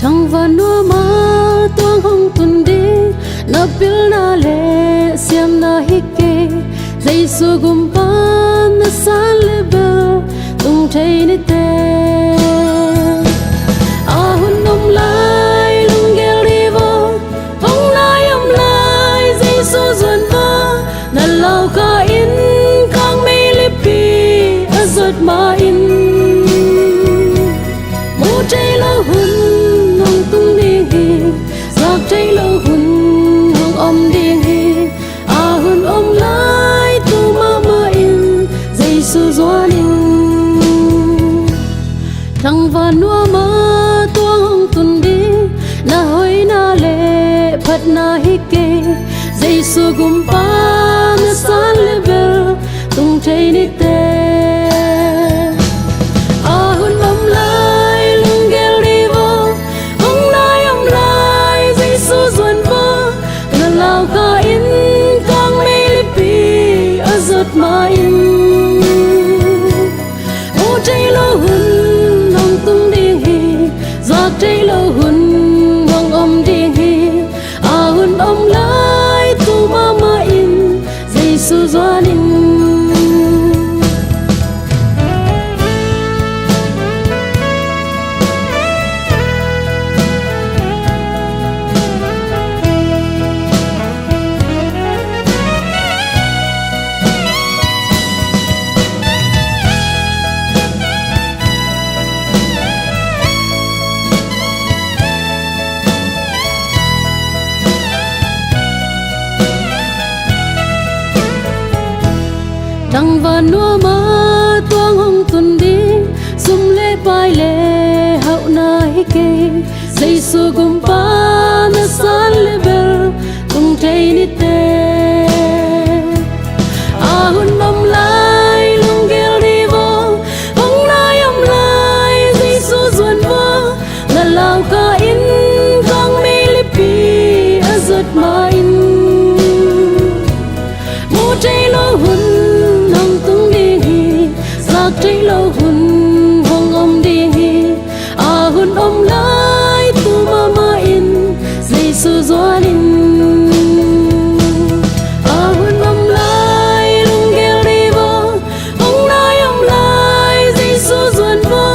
thằng và nua ma tuang hong tuần đi na pil na le siam na hike dây su gum pa na san le bel tung thei ni te a hun nom lai lung gel rivo hong lai om lai dây su zuan va na lau ka in kang me le pi azot ma in mu thei lo hun hong tung đi giặc thei lo hun hong om đi a hun om lai tu ma ma in dây su zuan in thằng và nua ma tuang hong tuần đi na hoi na le phat na hike dây su gum pa na san le bel tung thei ni te a hun om lai lung gel rivo hong lai om lai dây su zuan va na lau ka in kang me li pi azot ma in mu thei lo hun hong tung đi giặc thei lo hun hong om đi a hun om lai tu ma ma in dây su zuan in thằng và nua ma tuang hong tuần đi sum le pai le hậu na hike dây su gum pa na san le bel tung thei ni te a hun om lai lung gel rivo hong lai om lai dây su zuan va na lau ka in kang me li pi azot ma in mu thei lo hun thei lo hun hong om đi a hun om lai tu ma ma in dây su zuan in a hun om lai lung gel rivo hong lai om lai dây su zuan va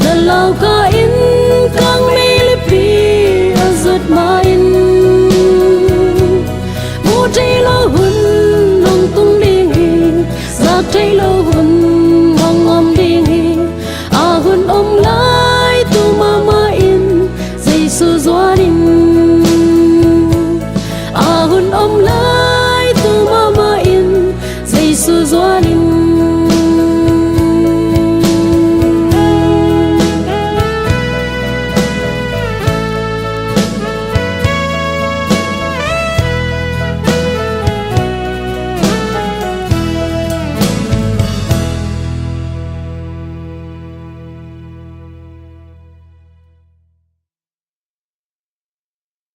na lau ka in kang me li pi azot ma in mu thei lo hun hong tung đi giặc thei lo hun om đi a hun om lai tu ma ma in dây su zuan in a hun om lai tu ma ma in dây su zuan in